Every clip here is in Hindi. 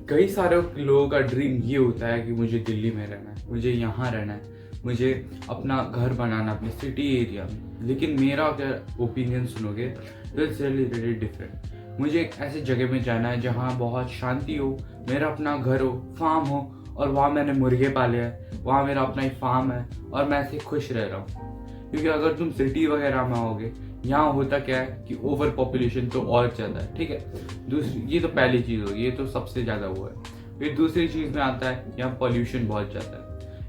कई सारे लोगों का ड्रीम ये होता है कि मुझे दिल्ली में रहना है, मुझे यहाँ रहना है, मुझे अपना घर बनाना अपने सिटी एरिया में। लेकिन मेरा अगर ओपिनियन सुनोगे तो इट्स रियली रियली डिफरेंट। मुझे एक ऐसी जगह में जाना है जहाँ बहुत शांति हो, मेरा अपना घर हो, फार्म हो, और वहाँ मैंने मुर्गे पाले हैं, वहाँ मेरा अपना ही फार्म है और मैं ऐसे खुश रह रहा हूँ। क्योंकि अगर तुम सिटी वगैरह में आओगे, यहाँ होता क्या है कि ओवर पॉपुलेशन तो और ज़्यादा है, ठीक है। दूसरी, ये तो पहली चीज़ होगी, ये तो सबसे ज़्यादा वो है। फिर दूसरी चीज़ में आता है, यहाँ पॉल्यूशन बहुत ज़्यादा है।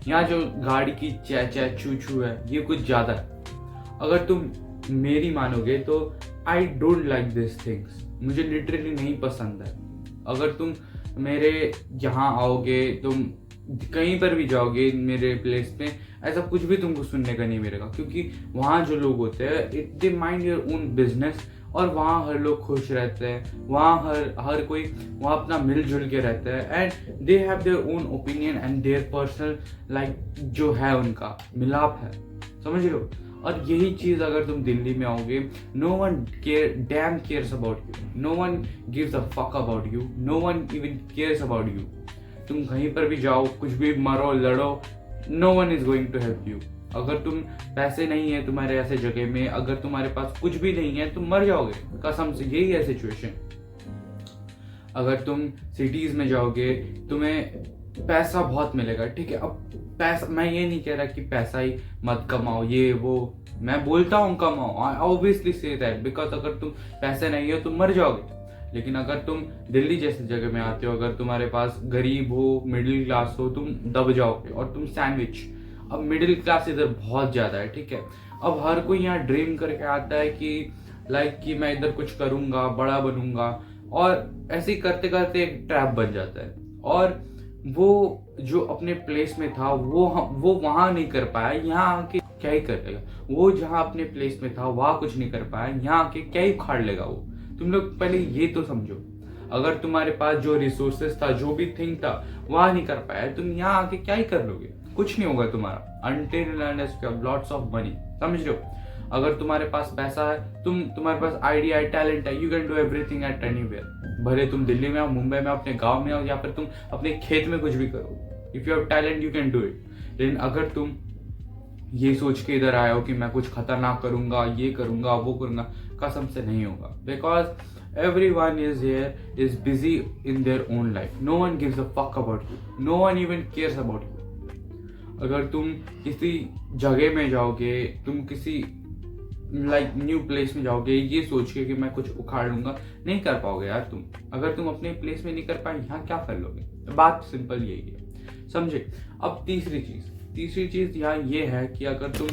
यहाँ जो गाड़ी की चे चे चू चू है, ये कुछ ज़्यादा है। अगर तुम मेरी मानोगे तो I don't like this things, मुझे लिटरली नहीं पसंद है। अगर तुम मेरे यहाँ आओगे, तुम कहीं पर भी जाओगे मेरे प्लेस में, ऐसा कुछ भी तुमको सुनने का नहीं मिलेगा। क्योंकि वहाँ जो लोग होते हैं, दे माइंड योर ओन बिजनेस, और वहाँ हर लोग खुश रहते हैं, वहाँ हर कोई वहाँ अपना मिलजुल के रहता है, and they have their own opinion and their personal like जो है उनका मिलाप है, समझ लो। और यही चीज अगर तुम दिल्ली में आओगे, no one damn cares about you, no one gives a fuck about you, no one even cares about you. तुम कहीं पर भी जाओ, कुछ भी मरो लड़ो, no one is going to help you. अगर तुम पैसे नहीं है तुम्हारे ऐसे जगह में, अगर तुम्हारे पास कुछ भी नहीं है, तुम मर जाओगे कसम से, यही है सिचुएशन। अगर तुम सिटीज में जाओगे, तुम्हें पैसा बहुत मिलेगा, ठीक है। अब पैसा, मैं ये नहीं कह रहा कि पैसा ही मत कमाओ, ये वो, मैं बोलता हूँ कमाओ, I obviously say that, because अगर तुम पैसे नहीं हो तुम मर जाओगे। लेकिन अगर तुम दिल्ली जैसी जगह में आते हो, अगर तुम्हारे पास गरीब हो, मिडिल क्लास हो, तुम दब जाओगे और तुम सैंडविच। अब मिडिल क्लास इधर बहुत ज्यादा है, ठीक है। अब हर कोई यहाँ ड्रीम करके आता है कि लाइक कि मैं इधर कुछ करूंगा, बड़ा बनूंगा, और ऐसे ही करते करते एक ट्रैप बन जाता है। और वो जो अपने प्लेस में था वो वहां नहीं कर पाया, यहाँ आके क्या ही करेगा। वो जहाँ अपने प्लेस में था वहां कुछ नहीं कर पाया, यहाँ आके क्या ही उखाड़ लेगा वो। तुम लोग पहले ये तो समझो, अगर तुम्हारे पास जो रिसोर्सेस था, जो भी थिंग था, वहां नहीं कर पाया, तुम यहाँ आके क्या ही कर लोगे, कुछ नहीं होगा तुम्हारा, until unless you have lots of money, समझ रहे हो। अगर तुम्हारे पास पैसा है, तुम्हारे पास आइडिया है, टैलेंट है, you can do everything at anywhere. भले तुम दिल्ली में आओ, मुंबई में आओ, अपने गांव में आओ, या फिर तुम अपने खेत में कुछ भी करो, if you have talent you can do it. लेकिन अगर तुम ये सोच के इधर आए हो कि मैं कुछ खतरनाक करूंगा, ये करूंगा, वो करूंगा, कसम से नहीं होगा। Because everyone is here is busy in their own life, no one gives a fuck about you, no one even cares about you। अगर तुम किसी जगह में जाओगे, तुम किसी लाइक न्यू प्लेस में जाओगे ये सोच के कि मैं कुछ उखाड़ लूंगा, नहीं कर पाओगे यार तुम। अगर तुम अपने प्लेस में नहीं कर पाए, यहाँ क्या कर लोगे। बात सिंपल यही है, समझे। अब तीसरी चीज यहाँ ये है कि अगर तुम,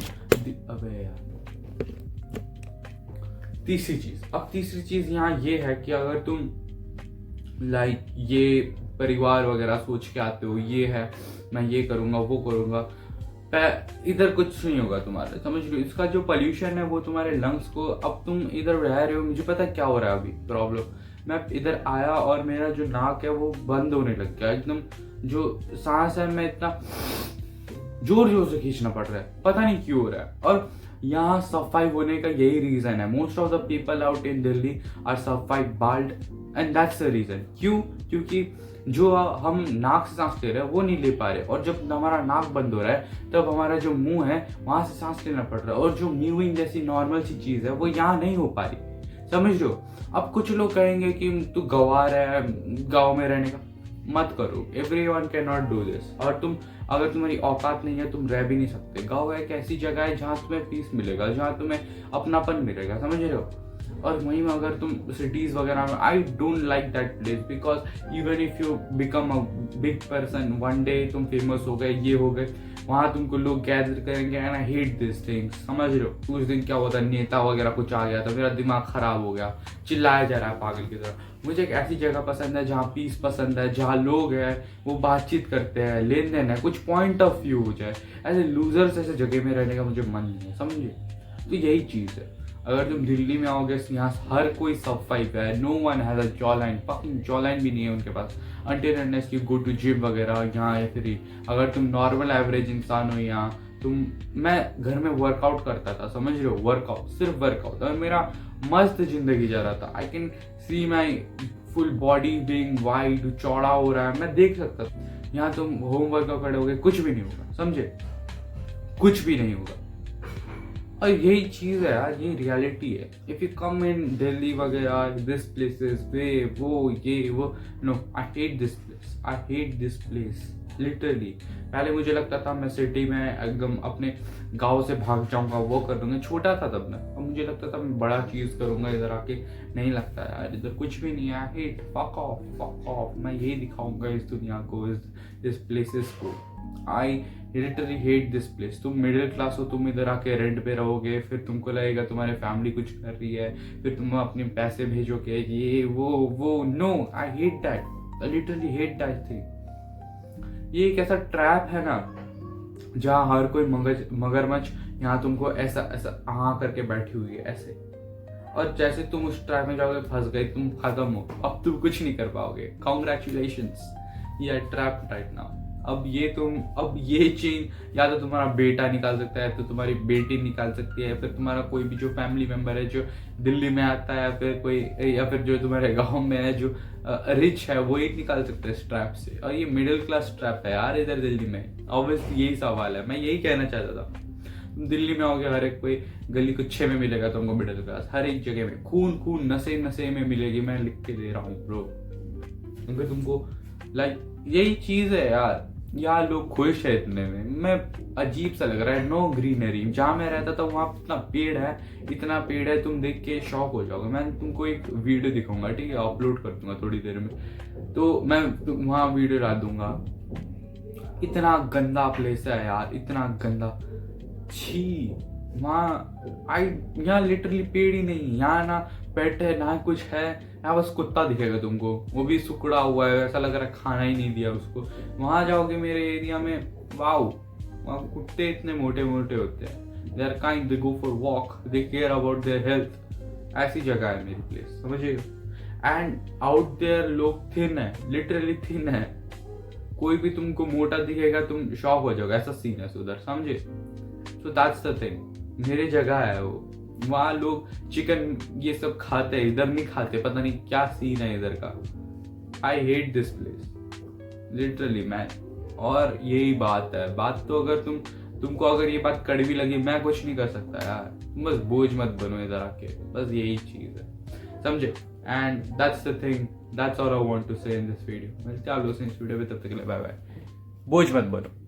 अबे यार, तीसरी चीज यहाँ ये है कि अगर तुम लाइक ये परिवार वगैरह सोच के आते हो, ये है मैं ये करूंगा, वो करूंगा, इधर कुछ नहीं होगा तुम्हारे, समझ लो। इसका जो पोल्यूशन है वो तुम्हारे लंग्स को, अब तुम इधर रह रहे हो, मुझे पता है क्या हो रहा है अभी प्रॉब्लम। मैं इधर आया और मेरा जो नाक है वो बंद होने लग गया एकदम, जो सांस है मैं इतना जोर जोर से खींचना पड़ रहा है, पता नहीं क्यों हो रहा है। और यहाँ सफाई होने का यही रीजन है, most of the people out in Delhi are सफाई bald, and that's the reason. क्यों? क्योंकि जो हम नाक से सांस ले रहे हैं वो नहीं ले पा रहे, और जब हमारा नाक बंद हो रहा है तब हमारा जो मुंह है वहां से सांस लेना पड़ रहा है, और जो म्यूइंग जैसी नॉर्मल सी चीज है वो यहाँ नहीं हो पा रही, समझ रहे हो। अब कुछ लोग कहेंगे कि तू गंवार है गाँव में रहने का, मत करो, everyone can not do this. और तुम, अगर तुम्हारी औकात नहीं है, तुम रह भी नहीं सकते। गाँव एक ऐसी जगह है जहाँ तुम्हें पीस मिलेगा, जहाँ तुम्हें अपनापन मिलेगा, समझ रहे हो। और वहीं में अगर तुम सिटीज वगैरह में, I don't like that place, because even if you become a big person, one day तुम फेमस हो गए, ये हो गए, वहां तुमको लोग गैदर करेंगे, and I hate this things, समझ रहे हो। उस दिन क्या हुआ था, नेता वगैरह कुछ आ गया था, मेरा दिमाग खराब हो गया, चिल्लाया जा रहा है पागल की तरह। मुझे एक ऐसी जगह पसंद है जहाँ पीस पसंद है, जहाँ लोग हैं वो बातचीत करते हैं, लेन देन है, कुछ पॉइंट ऑफ व्यू हो जाए। ऐसे लूजर्स ऐसे जगह में रहने का मुझे मन नहीं है, समझिए। तो यही चीज है। अगर तुम दिल्ली में आओगे, यहाँ हर कोई सब फाइव है, no one has a jaw line, fucking jaw line भी नहीं है उनके पास, until unless you go to gym वगैरह यहाँ, या फिर अगर तुम नॉर्मल एवरेज इंसान हो यहाँ, मैं घर में वर्कआउट करता था, समझ रहे हो, वर्कआउट, सिर्फ वर्कआउट, और मेरा मस्त जिंदगी जा रहा था। I can see my full body being wide, चौड़ा हो रहा है, मैं देख सकता था। यहाँ तुम होमवर्क का खड़े हो गए, कुछ भी नहीं होगा, समझे, कुछ भी नहीं होगा। और यही चीज है यार, ये रियलिटी है। If you come in Delhi वगैरह, दिस प्लेसेस, वे वो ये वो, no, I hate this place, I hate this place literally. पहले मुझे लगता था मैं सिटी में एकदम अपने गांव से भाग जाऊंगा, वो कर दूंगा, छोटा था तब मैं। अब मुझे लगता था मैं बड़ा चीज करूंगा इधर आके, नहीं लगता यार इधर कुछ भी नहीं है। I hate, fuck off, fuck off. मैं यही दिखाऊंगा इस दुनिया को, इस प्लेसेस को। आई लिटरली हेट दिस प्लेस। तुम मिडिल क्लास हो, तुम इधर आके रेंट पे रहोगे, फिर तुमको लगेगा तुम्हारी फैमिली कुछ कर रही है, फिर तुम अपने पैसे भेजोगे, ये वो। No, I hate that, I literally hate that thing. ये एक ऐसा ट्रैप है ना, जहाँ हर कोई मगरमच्छ यहाँ तुमको ऐसा ऐसा करके बैठी हुई है ऐसे, और जैसे तुम उस ट्रैप में जाओगे, फंस गए, तुम खत्म हो, अब तुम कुछ नहीं कर पाओगे। Congratulations, you are trapped right now. अब ये चेन या तो तुम्हारा बेटा निकाल सकता है, तो तुम्हारी बेटी निकाल सकती है, फिर तुम्हारा कोई भी जो फैमिली मेंबर है जो दिल्ली में आता है, या फिर जो तुम्हारे गांव में है जो रिच है, वो ही निकाल सकते हैं इस ट्रैप से। और ये मिडिल क्लास ट्रैप है यार इधर दिल्ली में। ऑब्वियसली यही सवाल है, मैं यही कहना चाहता था। तुम दिल्ली में आओगे, हर एक कोई गली कुच्छे में मिलेगा तुमको मिडिल क्लास, हर एक जगह में खून नशे में मिलेगी। मैं लिख के दे रहा हूँ ब्रो, क्योंकि तुमको लाइक यही चीज है यार। यहाँ लोग खुश है इतने में, मैं अजीब सा लग रहा है। नो ग्रीनरी, जहाँ मैं रहता था वहाँ इतना पेड़ है, तुम देख के शॉक हो जाओगे। मैं तुमको एक वीडियो दिखाऊंगा, ठीक है, अपलोड कर दूंगा थोड़ी देर में, तो मैं वहाँ वीडियो डाल दूंगा। इतना गंदा प्लेस है यार, इतना गंदा, छी। यहाँ लिटरली पेड़ ही नहीं, यहाँ ना पेट है ना कुछ है, यहाँ बस कुत्ता दिखेगा तुमको, वो भी सुकड़ा हुआ है, ऐसा लग रहा है खाना ही नहीं दिया उसको। वहां जाओगे मेरे एरिया में, वाओ, वहाँ कुत्ते इतने मोटे मोटे होते हैं, they are kind, they go for walk, they care about their health. ऐसी जगह है मेरी प्लेस, समझिए। एंड आउट देयर लोग थिन है, लिटरली थिन है। कोई भी तुमको मोटा दिखेगा तुम शॉक हो जाओगे, ऐसा सीन है उधर, समझे। सो दैट्स द थिंग, मेरी जगह है वो। वहाँ लोग चिकन ये सब खाते हैं, इधर नहीं खाते, पता नहीं क्या सीन है इधर का। आई hate this place literally man. और यही बात है, बात तो अगर तुमको अगर ये बात कड़वी लगी, मैं कुछ नहीं कर सकता यार, तुम बस बोझ मत बनो इधर आके, बस यही चीज है, समझे। And that's the thing, that's all I want to say in this video. मिलते हैं आप लोगों से इस वीडियो में, तब तक के लिए बाय बाय। बोझ मत बनो।